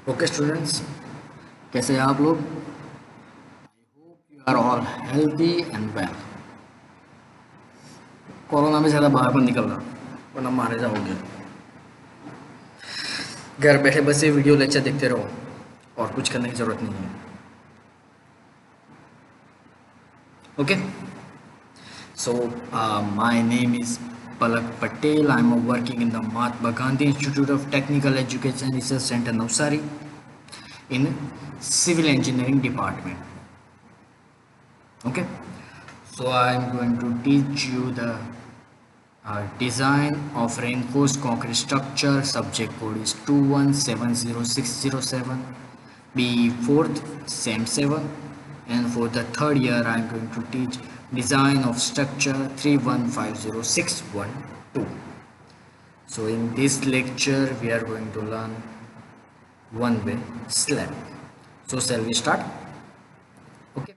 Okay students, कैसे हैं आप लोग? You are all healthy and well. Corona में ज़्यादा बाहर मत निकलना वरना मारे जाओगे। घर बैठे बस ये वीडियो लेक्चर देखते रहो और कुछ करने की ज़रूरत नहीं है। Okay, so my name is Palak Patel. I am working in the Mahatma Gandhi institute of technical education research centre Navsari in civil engineering department. Okay, so I am going to teach you the design of reinforced concrete structure. Subject code is 2170607, be 4th sem 7, and for the third year I am going to teach design of structure 3150612. So in this lecture we are going to learn one way slab. So shall we start? Okay,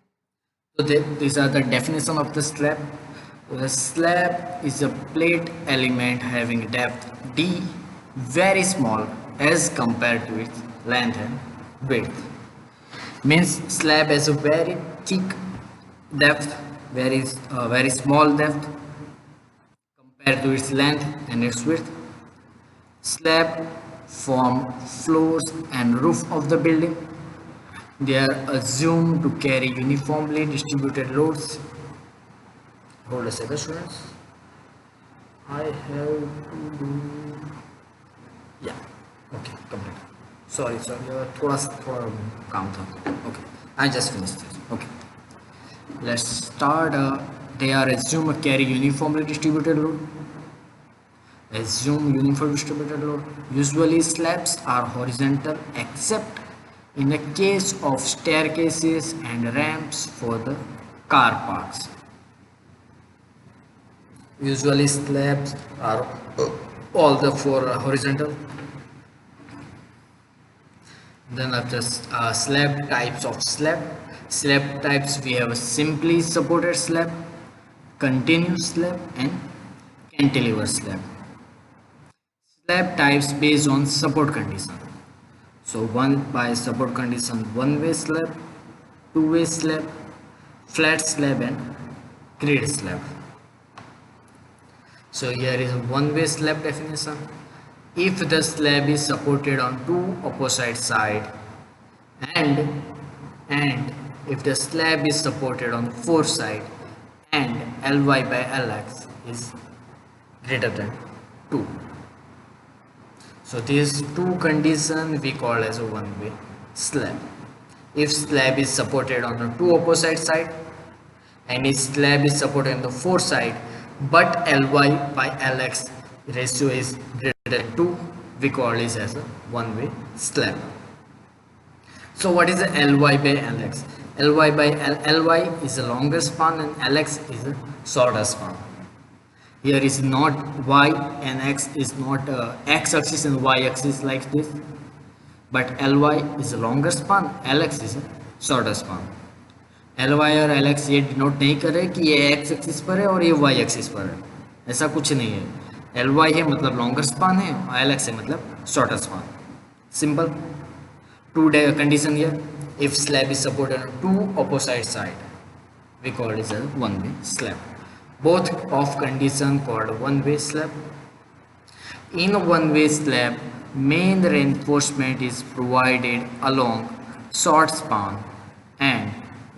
so these are the definition of the slab. The slab is a plate element having depth d very small as compared to its length and width. Means slab has a very thick depth, very small depth compared to its length and its width. Slab form floors and roof of the building. They are assumed to carry uniformly distributed loads. Hold a second, students. I have to do. Yeah. Okay, complete. Sorry. थोड़ा काम था. Okay, I just finished this. Okay, let's start. They are assumed to carry uniformly distributed load. Assume uniform distributed load. Usually slabs are horizontal except in the case of staircases and ramps for the car parks. Usually slabs are all the four horizontal. Then after slab types of slab. Slab types we have a simply supported slab, continuous slab and cantilever slab. Slab types based on support condition. So one by support condition, one way slab, two way slab, flat slab and grid slab. So here is a one way slab definition. If the slab is supported on two opposite sides and if the slab is supported on four sides and Ly by Lx is greater than 2. So these two conditions we call as a one way slab. If slab is supported on the two opposite side and if slab is supported on the four side but Ly by Lx ratio is greater than 2, we call this as a one way slab. So what is the Ly by Lx? Ly by Ly is a longer span and Lx is a shorter span. Here is not y and x is not x axis and y axis like this, but Ly is a longer span, Lx is a shorter span. Ly और Lx ये denote नहीं करे कि ये x axis पर है और ये y एक्सिस पर है, ऐसा कुछ नहीं है. Ly है मतलब लॉन्गर स्पान है, Lx है मतलब shorter span. Simple. Two condition here. If slab is supported on two opposite side, we call it as a one way slab. Both of condition called one way slab. In a one way slab, main reinforcement is provided along short span and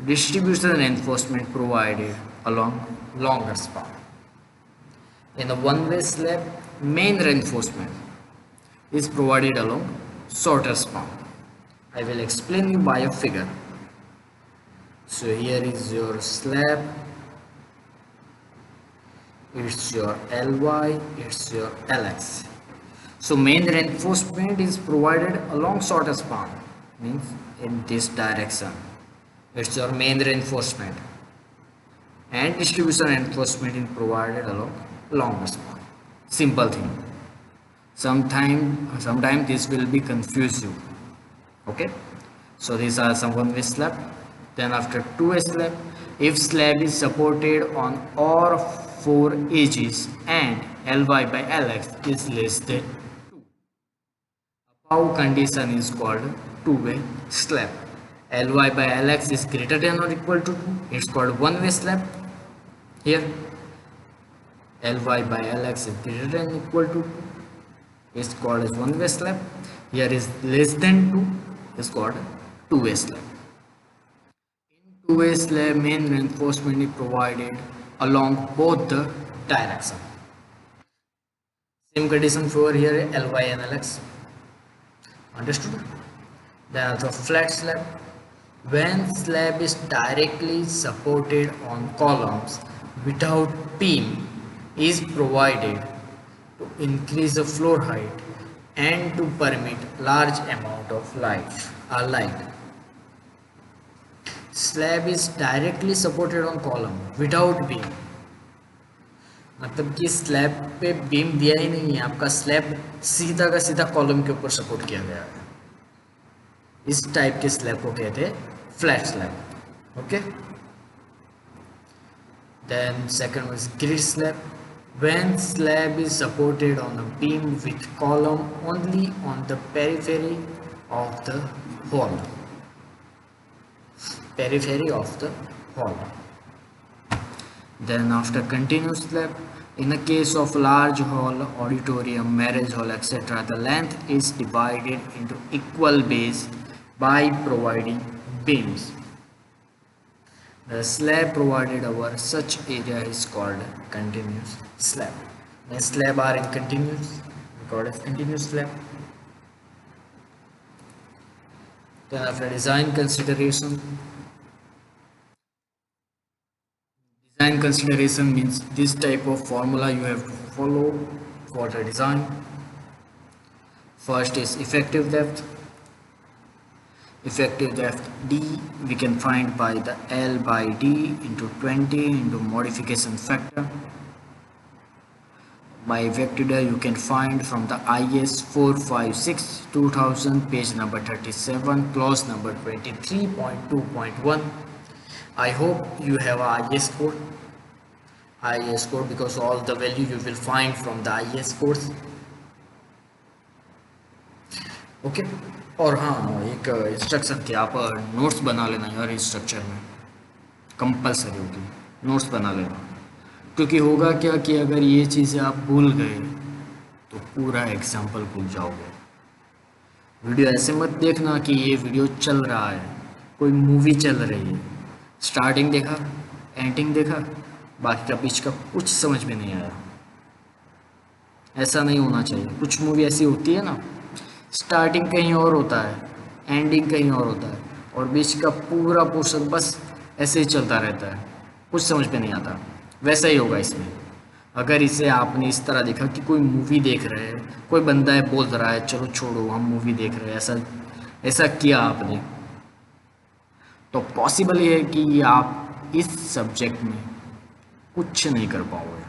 distribution reinforcement provided along longer span. In a one way slab, main reinforcement is provided along shorter span. I will explain you by a figure. So here is your slab, it's your Ly, it's your Lx. So main reinforcement is provided along shorter span, means in this direction. It's your main reinforcement, and distribution reinforcement is provided along longer span. Simple thing. Sometime this will be confuse you. Okay, so these are some one way slab. Then after two way slab, if slab is supported on all four edges and Ly by Lx is less than 2, Bow condition is called two-way slab. Ly by Lx is greater than or equal to 2. It's called one-way slab. Here, Ly by Lx is greater than or equal to 2. It's called as one-way slab. Here is less than 2. It's called two-way slab. In two-way slab, main reinforcement is provided along both the direction. Same condition for here Ly and Lx. Understood? Then also flat slab. When slab is directly supported on columns without beam is provided to increase the floor height and to permit large amount of light. Slab is directly supported on column without beam. मतलब कि slab पे beam दिया ही नहीं है, आपका slab सीधा का सीधा कॉलम के ऊपर सपोर्ट किया गया है. इस टाइप के स्लैब को कहते हैं flat slab. Okay. Then second was grid slab. When slab is supported on a beam with column only on the periphery of the wall. Periphery of the wall. Then after continuous slab, in a case of large hall, auditorium, marriage hall, etc., the length is divided into equal bays by providing beams. The slab provided over such area is called continuous slab. When slab are in continuous, we call it continuous slab. Then after design consideration. Design consideration means this type of formula you have to follow for the design. First is effective depth. Effective depth D we can find by the L by D into 20 into modification factor. By effective depth you can find from the IS 456 2000 page number 37 clause number 23.2.1. I hope you have a IS code because all the value you will find from the IS codes. Okay. और हाँ, एक instruction थी, आप notes बना लेना यार. इस structure में कंपलसरी होगी नोट्स बना लेना, क्योंकि होगा क्या कि अगर ये चीज़ें आप भूल गए तो पूरा एग्जाम्पल भूल जाओगे. वीडियो ऐसे मत देखना कि ये वीडियो चल रहा है, कोई मूवी चल रही है, स्टार्टिंग देखा, एंडिंग देखा, बाकी का बीच का कुछ समझ में नहीं आया. ऐसा नहीं होना चाहिए. कुछ मूवी ऐसी होती है ना, स्टार्टिंग कहीं और होता है, एंडिंग कहीं और होता है, और बीच का पूरा पोर्शन बस ऐसे ही चलता रहता है, कुछ समझ में नहीं आता. वैसा ही होगा इसमें. अगर इसे आपने इस तरह देखा कि कोई मूवी देख रहे हैं, कोई बंदा है बोल रहा है चलो छोड़ो हम मूवी देख रहे हैं, ऐसा किया आपने, तो पॉसिबल ये है कि आप इस सब्जेक्ट में कुछ नहीं कर पाओगे.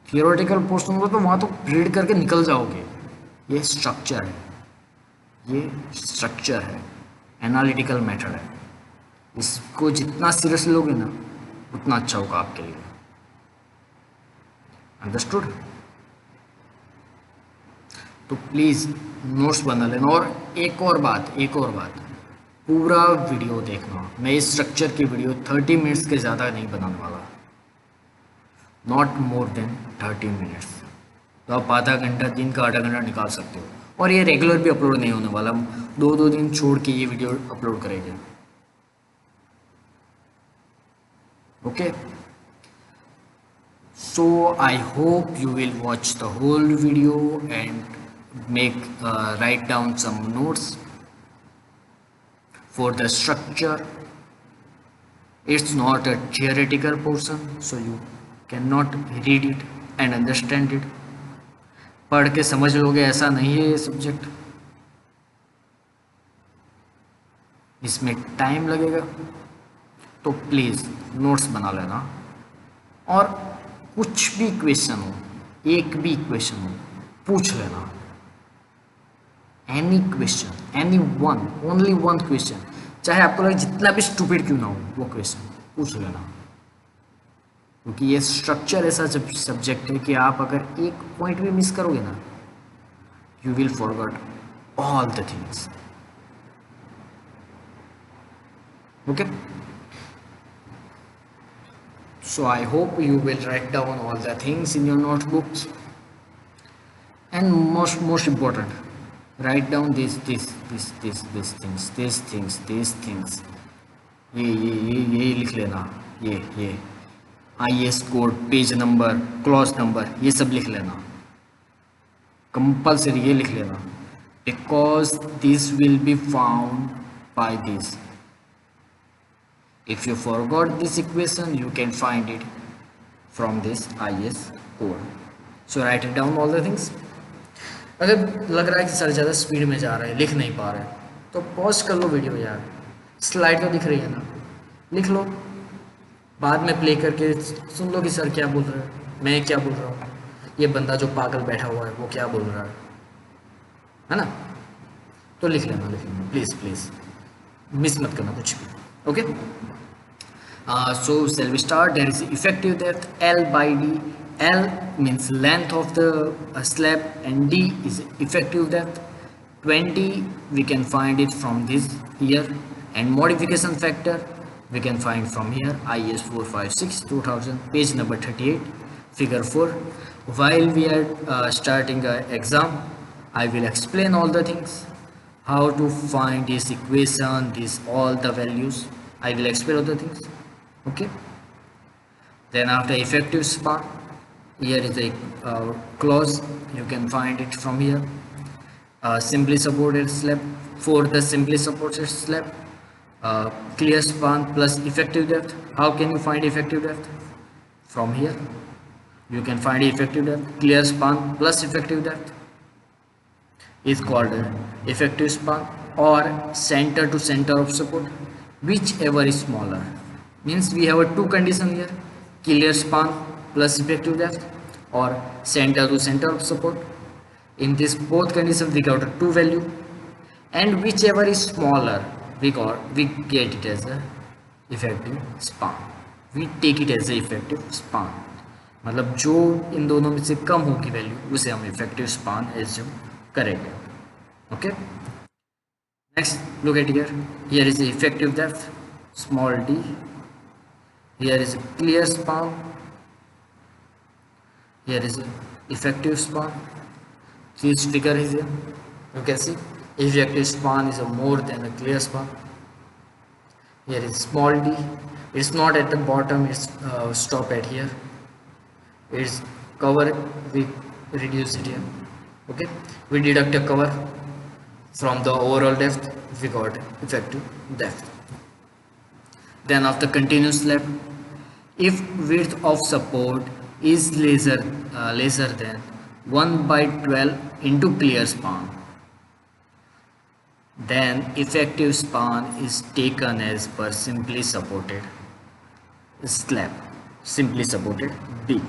थियोरेटिकल पोर्शन हो तो वहाँ तो रीड करके निकल जाओगे. ये स्ट्रक्चर है, एनालिटिकल मेथड है. इसको जितना सीरियसली लोगे ना उतना अच्छा होगा आपके लिए. अंडरस्टूड? तो प्लीज़ नोट्स बना लेना. और एक और बात, पूरा वीडियो देखना. मैं इस स्ट्रक्चर की वीडियो 30 मिनट्स के ज़्यादा नहीं बनाने वाला, नॉट मोर देन 30 मिनट्स. तो आप आधा घंटा, दिन का आधा घंटा निकाल सकते हो. और ये रेगुलर भी अपलोड नहीं होने वाला, 2 दिन छोड़ के ये वीडियो अपलोड करेंगे. Okay. So I hope you will watch the whole video and write down some notes for the structure. It's not a theoretical portion, so you cannot read it and understand it. पढ़ के समझ लोगे ऐसा नहीं है ये subject. इसमें time लगेगा, तो प्लीज़ नोट्स बना लेना. और कुछ भी क्वेश्चन हो, एक भी क्वेश्चन हो, पूछ लेना. Any question, any one, only one question, चाहे आपको लगे जितना भी स्टूपिड क्यों ना हो, वो क्वेश्चन पूछ लेना. क्योंकि ये स्ट्रक्चर ऐसा सब्जेक्ट है कि आप अगर एक पॉइंट भी मिस करोगे ना, you will forgot all the things. Okay, so I hope you will write down all the things in your notebooks, and most important, write down these things. ये लिख लेना, ये IS code, page number, clause number, ये सब लिख लेना, compulsory ये लिख लेना, because this will be found by this. If you forgot this equation, you can find it from this IS code. So write it down all the things. अगर लग रहा है कि सर ज़्यादा स्पीड में जा रहा है, लिख नहीं पा रहा है, तो पॉज कर लो वीडियो यार, स्लाइड तो दिख रही है ना, लिख लो, बाद में प्ले करके सुन लो कि सर क्या बोल रहा है, मैं क्या बोल रहा हूँ, ये बंदा जो पागल बैठा हुआ है वो क्या बोल रहा है ना. तो लिख लेना प्लीज़ प्लीज़, मिस मत करना कुछ भी. Okay, so shall we start? There is effective depth L by D. L means length of the slab and D is effective depth. 20 we can find it from this here, and modification factor we can find from here, IS 456 2000, page number 38, figure 4. While we are starting an exam, I will explain all the things, how to find this equation, this all the values. I will explain all the things. Okay, then after effective span, here is a clause, you can find it from here. Simply supported slab, for the simply supported slab, clear span plus effective depth. How can you find effective depth? From here you can find effective depth, clear span plus effective depth is called effective span, or center to center of support, whichever is smaller. Means we have a two condition here, clear span plus effective depth or center to center of support. In this both conditions we got a two value, and whichever is smaller we get it as a effective span, we take it as a effective span. मतलब जो इन दोनों में से कम होगी value उसे हम effective span assume करेंगे. Okay, next look at here, here is the effective depth small d, here is a clear span, here is a effective span. This figure is here, you can see effective span is a more than a clear span. Here is small d, it's not at the bottom, it's stop at here, it's cover, we reduce it here. Okay, we deduct a cover from the overall depth, we got effective depth. Then after continuous slab, if width of support is lesser than 1 by 12 into clear span, then effective span is taken as per simply supported slab, simply supported B.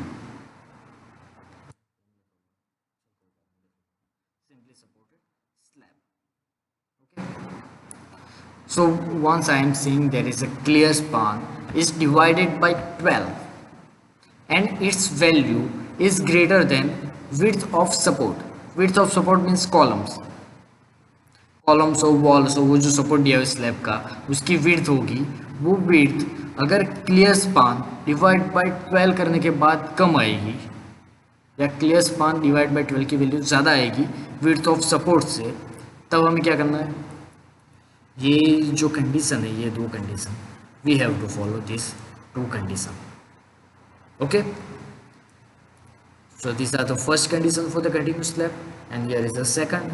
So once I am saying there is a clear span is divided by 12 and its value is greater than width of support. Width of support means columns और walls, वो जो support दिया है slab का उसकी width होगी, वो width अगर clear span divide by 12 करने के बाद कम आएगी या clear span divide by 12 की वैल्यू ज़्यादा आएगी width of support से, तब हमें क्या करना है, ये जो कंडीशन है, ये दो condition, we have to follow this two condition. Okay, so these are the first condition for the continuous slab, and here is the second.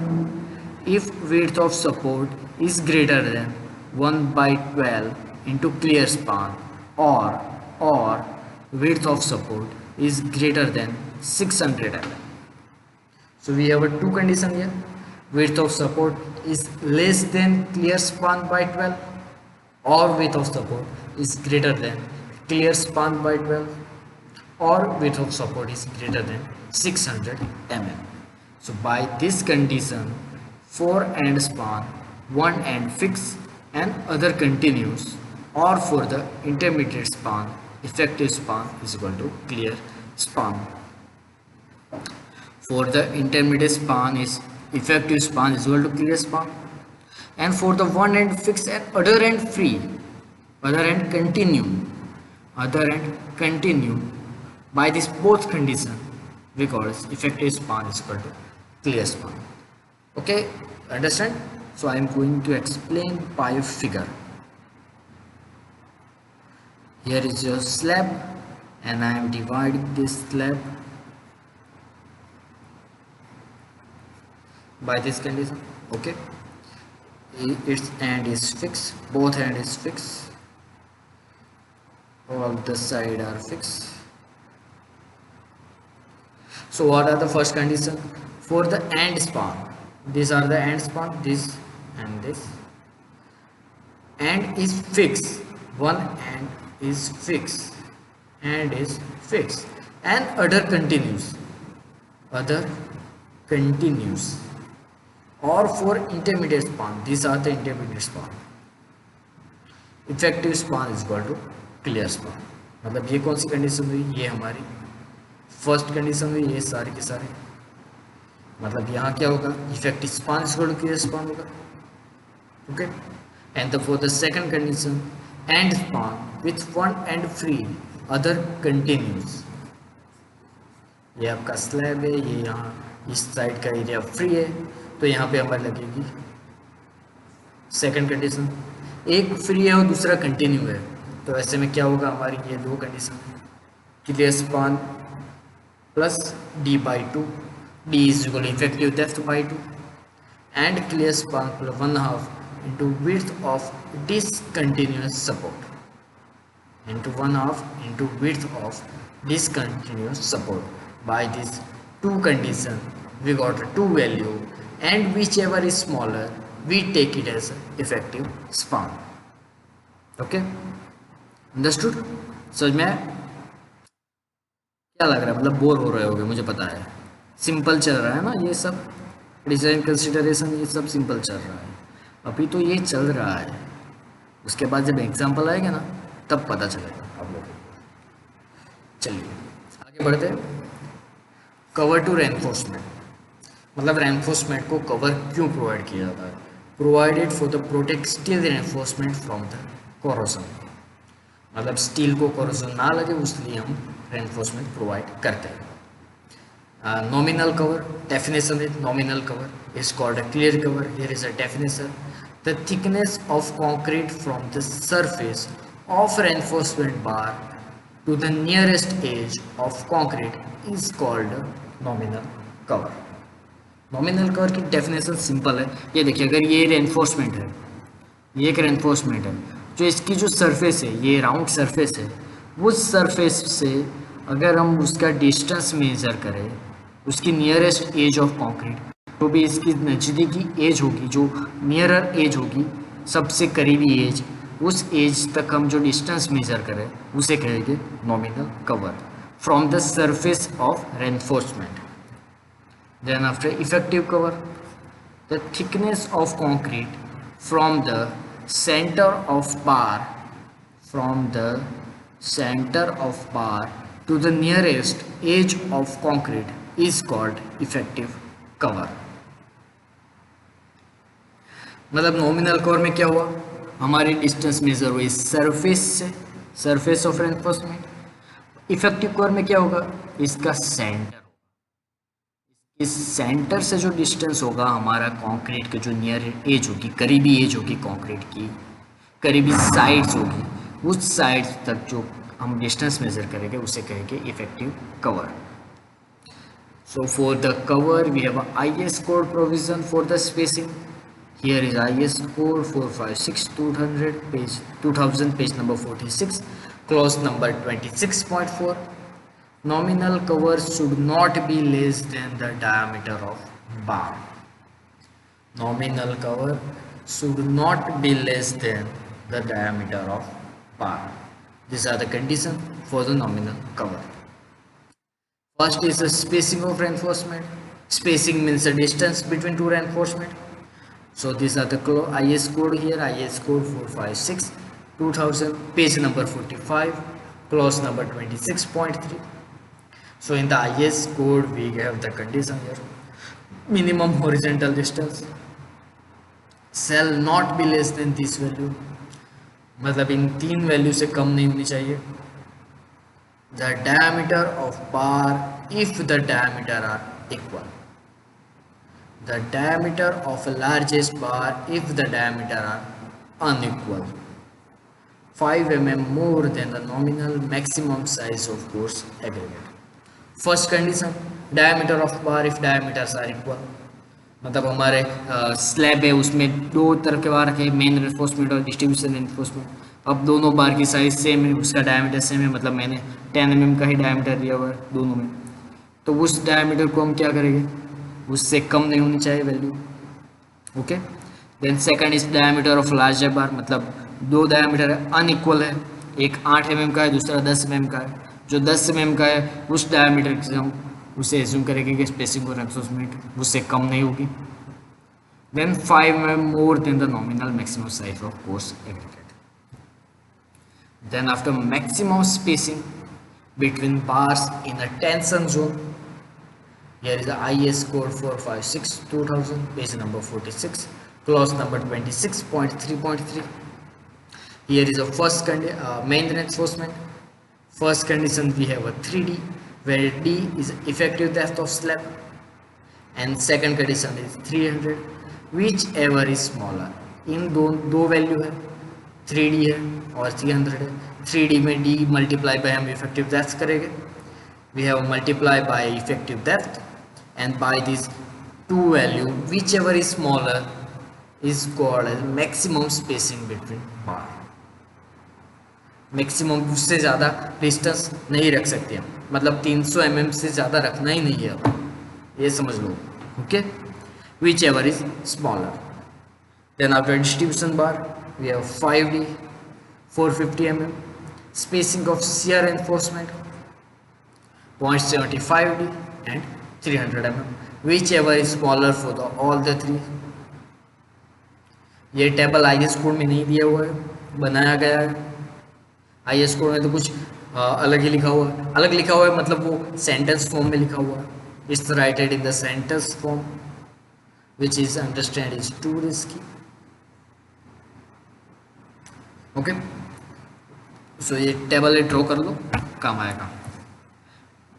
If width of support is greater than 1 by 12 into clear span, or width of support is greater than 600 mm. So we have a two condition here, width of support is less than clear span by 12 or width of support is greater than clear span by 12 or width of support is greater than 600 mm. So by this condition, for end span, one end fixed and other continuous, or for the intermediate span, effective span is equal to clear span. For the intermediate span is effective span is equal to clear span. And for the one end fixed and other end free, other end continue by this both condition, because effective span is equal to clear span. Okay, understand? So I am going to explain by a figure. Here is your slab and I am dividing this slab by this condition. Okay, its end is fixed, both end is fixed, all the side are fixed. So what are the first condition? For the end span, these are the end span, this and this. End is fixed, one end is fixed, end is fixed, and other continues, or for intermediate span, these are the intermediate span. Effective span is equal to clear span. मतलब ये कौन सी condition हुई? ये हमारी first condition हुई, ये सारे के सारे. मतलब यहाँ क्या होगा? Effective span is equal to clear span होगा. Okay, and for the second condition, end span with one end free, other continuous. ये आपका स्लैब है, ये यहाँ इस साइड का एरिया फ्री है, तो यहाँ पे हमारी लगेगी सेकंड कंडीशन. एक फ्री है और दूसरा कंटिन्यू है, तो ऐसे में क्या होगा? हमारी ये दो condition, clear span plus D by two, D is equal effective depth by two, and clear span plus 1/2 into width of discontinuous support, into 1/2 into width of discontinuous support. By these two condition we got two value, and whichever is smaller we take it as effective span. Okay, understood? समझ में क्या लग रहा है? मतलब bore हो रहे होगे, मुझे पता है. सिंपल चल रहा है ना ये सब, डिजाइन कंसिडरेशन ये सब सिंपल चल रहा है. अभी तो ये चल रहा है, उसके बाद जब एग्जाम्पल आएगा ना तब पता चलेगा आप लोगों को. चलिए आगे बढ़ते हैं. कवर टू रेनफोर्समेंट, मतलब रेनफोर्समेंट को कवर क्यों प्रोवाइड किया जाता है? Provided for the protect steel reinforcement from the corrosion. मतलब स्टील को कोरोजन ना लगे उसलिए हम रेनफोर्समेंट प्रोवाइड करते हैं. नॉमिनल कवर, डेफिनेशन है nominal cover is called a clear cover. Here is a definition, the thickness of concrete from the surface of reinforcement bar to the nearest edge of concrete is called nominal cover. nominal cover की definition simple है. ये देखिए, अगर ये reinforcement है, ये एक reinforcement है, जो इसकी जो सरफेस है, ये राउंड सरफेस है, उस सरफेस से अगर हम उसका डिस्टेंस मेजर करें, उसकी नियरेस्ट एज ऑफ कॉन्क्रीट, तो भी इसकी नज़दीकी एज होगी, जो नियरर एज होगी, सबसे करीबी एज, उस एज तक हम जो डिस्टेंस मेजर करें उसे कहेंगे nominal cover from the surface of reinforcement. Then after effective cover, the thickness of concrete from the centre of bar, to the nearest edge of concrete is called effective cover. मतलब nominal cover में क्या हुआ? हमारी distance measure हुई surface से, surface of reinforcement. Effective cover में क्या होगा? इसका सेंटर, इस सेंटर से जो डिस्टेंस होगा हमारा कंक्रीट के, जो नियर एज होगी, करीबी एज होगी कंक्रीट की, करीबी साइड्स होगी, उस साइड्स तक जो हम डिस्टेंस मेजर करेंगे उसे कहेंगे effective cover. So for the cover we have IS code provision for the spacing. Here is IS code 456-200 page 2000 page number 46, clause number 26.4. Nominal cover should not be less than the diameter of bar. Nominal cover should not be less than the diameter of bar. These are the conditions for the nominal cover. First is the spacing of reinforcement. Spacing means the distance between two reinforcement. So these are the IS code here, IS code 456 2000 page number 45, clause number 26.3. So in the IS code we have the condition here, minimum horizontal distance shall not be less than this value, मतलब इन तीन value से कम नहीं होनी चाहिए. The diameter of bar if the diameter are equal. The diameter of a largest bar if the diameter are unequal. 5 mm more than the nominal maximum size of course aggregate. First condition, diameter of bar if diameters are equal. मतलब हमारे slab है उसमें दो तरह के बार है, main reinforcement और distribution reinforcement. अब दोनों बार की साइज सेम है, उसका डायमीटर सेम है, मतलब मैंने 10 mm का ही डायमीटर दिया हुआ है दोनों में. तो उस डायमीटर को हम क्या करेंगे, उससे कम नहीं होनी चाहिए value. Okay. Then second is diameter of larger bar, मतलब दो डायमीटर अनइक्वल है, एक 8 mm का है, दूसरा 10 mm का है. जो 10 mm का है उस डायमीटर से हम उसे एज्यूम करेंगे कि स्पेसिंग और रेनफोर्समेंट उससे कम नहीं होगी. Then 5 mm more than the nominal maximum size of coarse aggregate. Then after maximum spacing between bars in a tension zone, here is the IS code 456 2000, page number 46, clause number 26.3.3. Here is the first main reinforcement. First condition we have a 3D, where D is effective depth of slab, and second condition is 300, whichever is smaller. इन दो value है, 3D है और 300 है. 3D में D multiply by हम effective depth करेंगे. We have multiply by effective depth, and by this two value whichever is smaller is called as maximum spacing between bar. Maximum उससे ज़्यादा डिस्टेंस नहीं रख सकते हम, मतलब 300 mm से ज़्यादा रखना ही नहीं है, ये समझ लो. Okay. whichever is smaller. Then after distribution bar we have 5D, 450 mm, spacing of shear reinforcement 0.75D and 300 mm, whichever is smaller for the all the three. ये टेबल IS कोड में नहीं दिया हुआ है, बनाया गया है. IS कोड में तो कुछ अलग ही लिखा हुआ है. अलग लिखा हुआ है मतलब वो सेंटेंस फॉर्म में लिखा हुआ है. It's writed in the sentence form which is understand is too risky. Okay. So ये टेबल ड्रॉ कर लो, काम आएगा.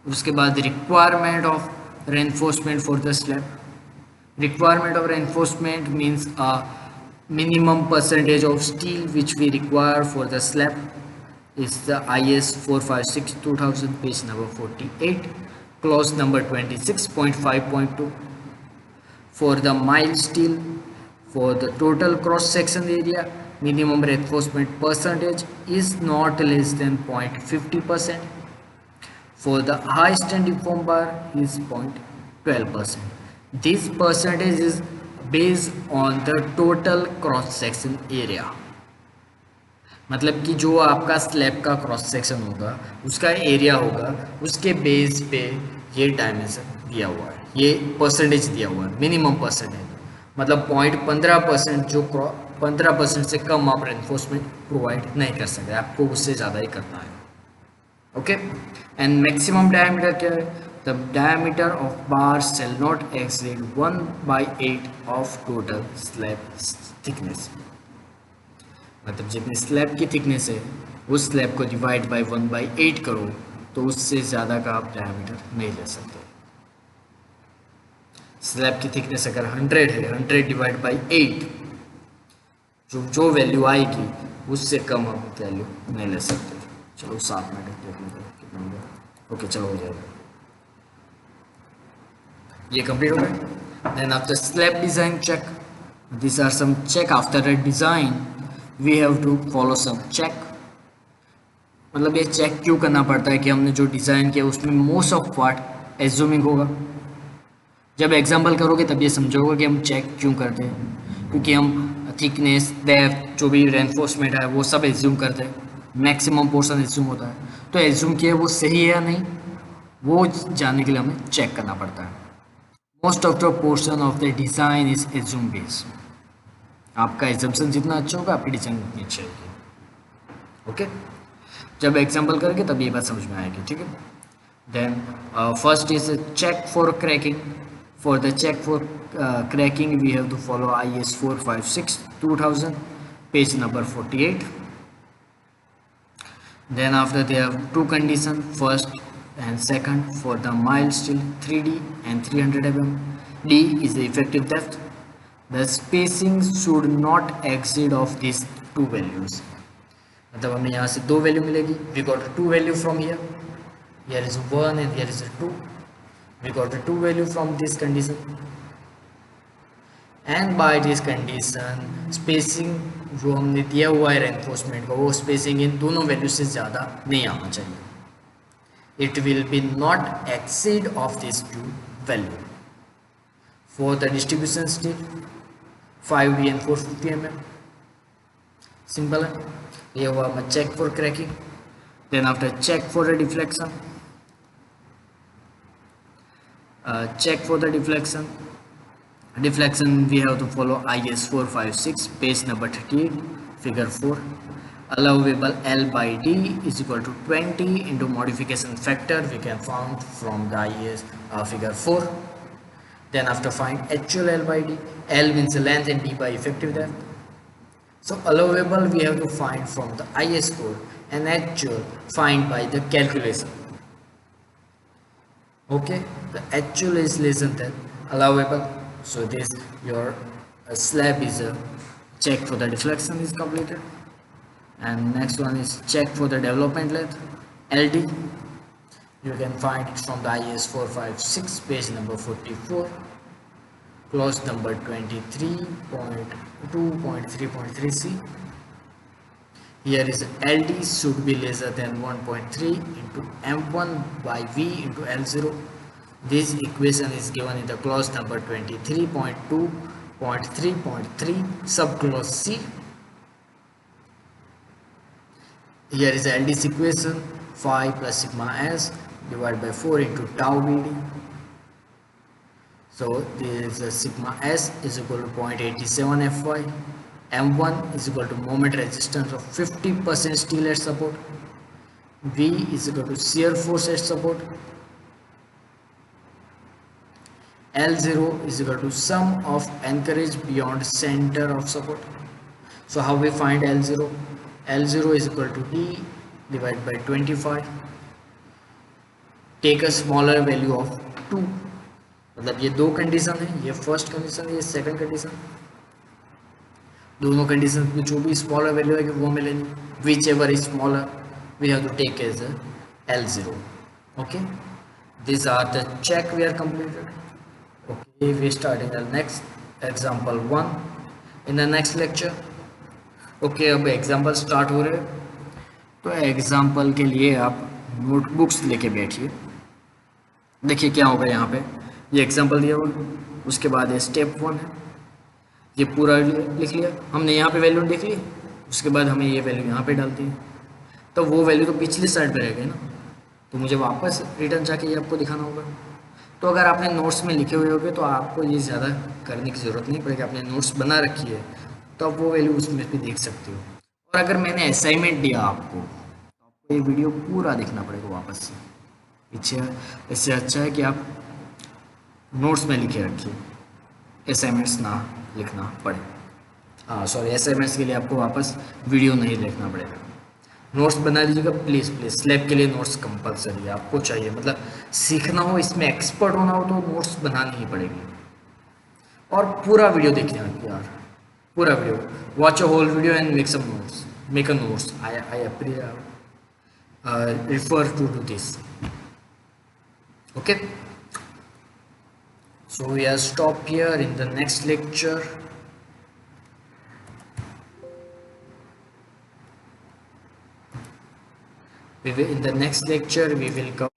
उसके बाद requirement of reinforcement for the slab. Requirement of reinforcement means a minimum percentage of steel which we require for the slab is the IS 456 2000, page number 48, clause number 26.5.2. For the mild steel, for the total cross section area, minimum reinforcement percentage is not less than 0.50%. For the high standing foam bar is 0.12%. This percentage is based on the total cross section area. मतलब कि जो आपका slab का cross section होगा उसका area होगा, उसके base पे ये डायमेंशन दिया हुआ है, ये परसेंटेज दिया हुआ है, मिनिमम परसेंटेज. मतलब 0.15%, जो 15% से कम आप रेनफोर्समेंट प्रोवाइड नहीं कर सकते, आपको उससे ज़्यादा ही करना है. ओके. एंड मैक्सिमम डायमीटर क्या है, the diameter of bar shall not exceed 1/8 of total slab thickness. मतलब जितनी स्लैब की थिकनेस है उस स्लैब को डिवाइड बाय 1/8 करो तो उससे ज़्यादा का आप डायमीटर नहीं ले सकते. स्लैब की थिकनेस अगर 100 है, 100 डिवाइड बाय 8, जो वैल्यू आएगी उससे कम आप वैल्यू नहीं ले सकते. चलो 7 मिनट देख लेते हैं कितना हो गया. ओके चलो हो जाएगा. ये कंप्लीट हो गया. Then after slab design check, this are some check after a design we have to follow some check. मतलब ये चेक क्यों करना पड़ता है कि हमने जो डिज़ाइन किया उसमें मोस्ट ऑफ पार्ट एज्यूमिंग होगा. जब एग्जाम्पल करोगे तब ये समझोगे कि हम चेक क्यों करते हैं, क्योंकि हम थिकनेस, डेप्थ, जो भी रेनफोर्समेंट है वो सब एज्यूम करते हैं. मैक्सिमम पोर्शन एज्यूम होता है, तो एज्यूम किया वो सही है या नहीं वो जानने के लिए हमें चेक करना पड़ता है. Most of the portion of the design is assume based. आपका एजम्पशन जितना अच्छा होगा आपकी डिज़ाइन उतनी अच्छी होगी. ओके. जब एग्जाम्पल करेंगे तब ये बात समझ में आएगी. ठीक है. Then first is check for cracking. For the check for cracking, we have to follow IS 456 2000, page number 48. Then after they have two conditions, first and second. For the mild steel 3D and 300 mm, D is the effective depth. The spacing should not exceed of these two values. मतलब हमें यहाँ से दो value मिलेगी. We got two value from here. Here is 1 and here is 2. We got the two value from this condition. And by this condition, spacing जो हमने दिया हुआ है reinforcement का, वो spacing इन दोनों वैल्यू से ज़्यादा नहीं आना चाहिए. It will be not exceed of these two value. For the distribution steel 5D and 450 mm, simple है. ये हुआ हमारा check for cracking. Then after check for the deflection, check for the deflection we have to follow IS 456, page number 38, figure 4. Allowable L by D is equal to 20 into modification factor we can find from the IS figure 4. Then after find actual L by D, L means length and D by effective depth. So allowable we have to find from the IS code and actual find by the calculation. Okay, the actual is less than allowable, so this your slab is a check for the deflection is completed. And next one is check for the development length, LD. You can find it from the IS 456, page number 44, clause number 23.2.3.3c. Here is LD should be lesser than 1.3 into M1 by V into L0. This equation is given in the clause number 23.2.3.3 subclause C. Here is LD's equation, phi plus sigma s divided by 4 into tau BD. So this is sigma s is equal to 0.87 Fy. M1 is equal to moment resistance of 50% steel at support. V is equal to shear force at support. L0 is equal to sum of anchorage beyond center of support. So how we find L0? L0 is equal to D divided by 25. Take a smaller value of 2. मतलब ये दो condition है, ये first condition, ये second condition. दोनों condition में जो भी स्मॉलर वैल्यू है वो मिलेंगे. Whichever is smaller we have to take as L0. Okay, these are the check we are completed. Okay, we start in the next example 1 in the next lecture. Okay, अब example start हो रहे हैं. तो example के लिए आप notebooks लेके बैठिए. देखिए क्या होगा यहाँ पे. ये एग्जाम्पल दिया हुआ, उसके बाद ये स्टेप 1 है. ये पूरा लिख लिया हमने, यहाँ पे वैल्यू लिख ली. उसके बाद हमें ये वैल्यू यहाँ पे डालती है, तो वो वैल्यू तो पिछली साइड पे रह गई ना, तो मुझे वापस रिटर्न जाके ये आपको दिखाना होगा. तो अगर आपने नोट्स में लिखे हुए होंगे तो आपको ये ज़्यादा करने की ज़रूरत नहीं पड़ेगी. आपने नोट्स बना रखी है तो आप वो वैल्यू उसमें भी देख सकते हो. और अगर मैंने असाइनमेंट दिया आपको तो आपको ये वीडियो पूरा देखना पड़ेगा वापस से पीछे. इससे अच्छा है कि आप नोट्स में लिखे रखिए, असाइनमेंट्स ना लिखना पड़े. हाँ सॉरी, असाइनमेंट्स के लिए आपको वापस वीडियो नहीं देखना पड़ेगा. नोट्स बना लीजिएगा प्लीज़ प्लीज़. स्लैब के लिए नोट्स कंपलसरी है, आपको चाहिए. मतलब सीखना हो, इसमें एक्सपर्ट होना हो तो नोट्स बनानी ही पड़ेगी. और पूरा वीडियो देखिए यार, पूरा video. Watch a whole video and make some notes, make a notes. I refer to do this. Okay, so we are stop here. In the next lecture we will cover